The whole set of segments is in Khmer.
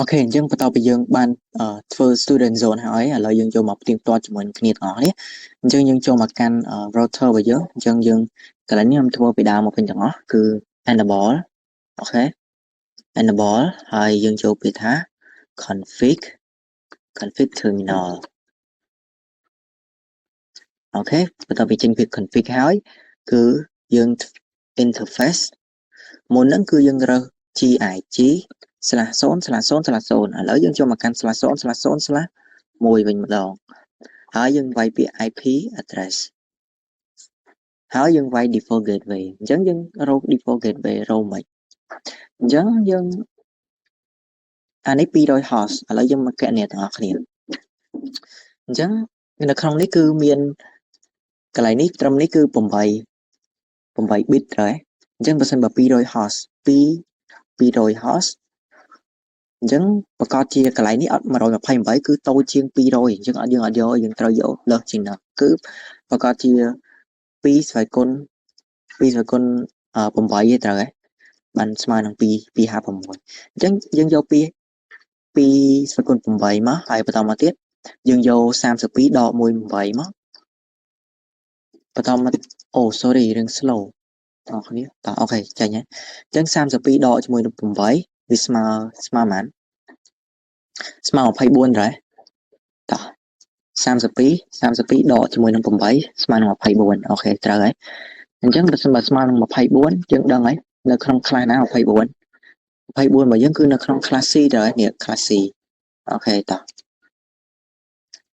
ok អញ្ចឹងបន្តពីយើងបានធ្វើ student zone ហើយឥឡូវយើងចូលមកផ្ទៀងផ្ទាត់ជាមួយគ្នាទាំងអស់នេះអញ្ចឹងយើងចូលមកកាន់ router របស់យើងអញ្ចឹងយើងកន្លែងនេះខ្ញុំធ្វើពីដើមមកពេញទាំងអស់គឺ enable អូខេ enable ហើយយើងចូលពីថា config terminal អូខេបន្ទាប់ពីចេញពី config ហើយគឺយើង interface មុនហ្នឹងគឺយើងរើស gig/0/0/0 ឥឡូវយើងចូលមកកាន់ /0/0/1 វិញម្ដងហើយយើងវាយពាក្យ IP address ហើយយើងវាយ default gateway អញ្ចឹងយើងរក default gateway រកមិនអញ្ចឹងយើងអានេះ200 host ឥឡូវយើងមកកណនាទាំងអស់គ្នាអញ្ចឹងនៅក្នុងនេះគឺមានកន្លែងនេះត្រឹមនេះគឺ8 bit ត្រូវអញ្ចឹងបើសិនបើ200 host 200 host អញ្ចឹងប្រកាសជាកន្លែងនេះអត់128គឺតូចជាង200អញ្ចឹងយើងអត់យកយើងត្រូវយកលើសជាងនោះគឺប្រកាសជា2ស្វ័យគុណ8ទេត្រូវហើយបានស្មើនឹង256អញ្ចឹងយើងយក2ស្វ័យគុណ8មកហើយបន្តមកទៀតយើងយក32ដក1 8មកបន្តមកអូ sorry រឿង slow តោះគ្នាតោះអូខេចាញ់ហើយអញ្ចឹង32ដកជាមួយនឹង8វាស្មើប៉ុន្មានស្មើ24ដែរតោះ32ដកជាមួយនឹង8ស្មើនឹង24អូខេត្រូវហើយអញ្ចឹងបើសិនបើស្មើនឹង24យើងដឹងហើយនៅក្នុង class ណា24របស់យើងគឺនៅក្នុង class C ដែរនេះ class C អូខេតោះ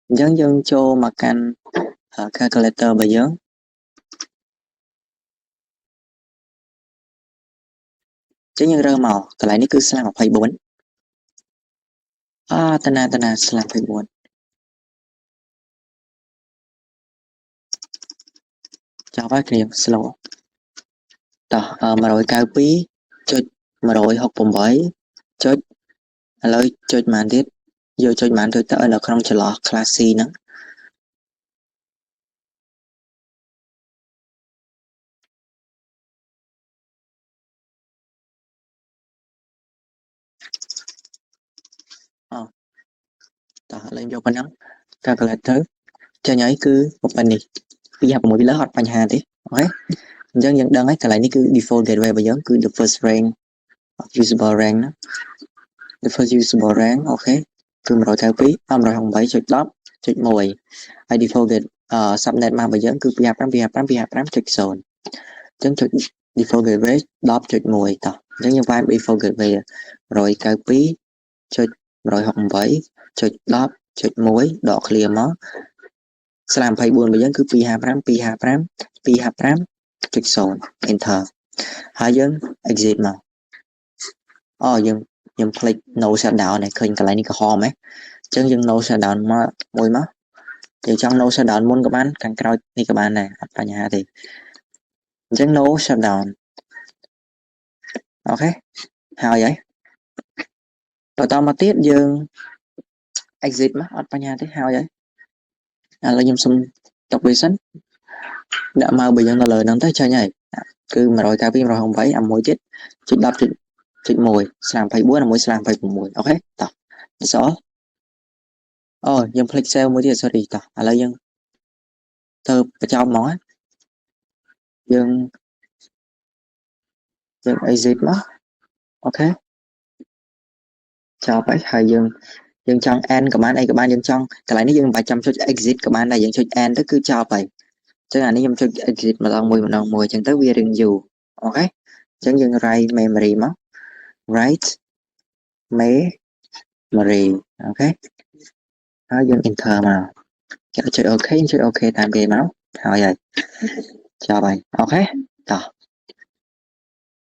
អញ្ចឹងយើងចូលមកកាន់ calculator របស់យើងចឹងយើងរើសមកកន្លែងនេះគឺស្លា24តាណាស្លា24ចាប់ហើយគ្នា slow តោះ192.168ចុចឥឡូវចុចប៉ុន្មានទៀតយកចុចប៉ុន្មានទៅនៅក្នុងចន្លោះ class C ហ្នឹងតោះឥឡូវយកប៉ុណ្ណឹង calculator ចេញហើយគឺប៉ុណ្នេះ256ពីលើអត់បញ្ហាទេអូខេអញ្ចឹងយើងដឹងហើយកន្លែងនេះគឺ default gateway របស់យើងគឺ the first rank usable rank ណា the first usable rank អូខេគឺ192.168.10.1 ហើយ default gate subnet mask របស់យើងគឺ255.255.0 អញ្ចឹងចុច default gateway 10.1 តោះអញ្ចឹងយើងវាយ default gateway 192.168.10.1 ដក clear មកស្លា24របស់យើងគឺ255.255.0 enter ហើយយើង exit មកខ្ញុំភ្លេច no shutdown នេះឃើញកន្លែងនេះក្រហមហ៎អញ្ចឹងយើង no shutdown មកមួយមកយើងចង់ no shutdown មុនក៏បានខាងក្រោយនេះក៏បានដែរអត់បញ្ហាទេអញ្ចឹង no shutdown អូខេហើយបន្តមកទៀតយើង exit មកអត់បញ្ហាទេហើយឥឡូវខ្ញុំសុំទុកវាសិនដាក់មកបើយើងនៅលើហ្នឹងទៅចាញ់ហើយគឺ192.168អាមួយទៀតចុច 10.1 ស្លា24អាមួយស្លា26អូខេតោះសអយើងភ្លេច save មួយទៀត sorry តោះឥឡូវយើងទៅបញ្ចប់ហ្មងយើង exit មកអូខេចប់ហើយយើងចង់ end ក៏បានអីក៏បានយើងចង់កន្លែងនេះយើងមិនបាច់ចាំចុច exit ក៏បានដែរយើងចុច end ទៅគឺចប់ហើយអញ្ចឹងអានេះខ្ញុំចុច exit ម្ដងមួយអញ្ចឹងទៅវារៀងយូរអូខេអញ្ចឹងយើង write memory មក write memory អូខេហើយយើង enter មកចុច OK ចុច OK តាមគេមកហើយចប់ហើយអូខេតោះ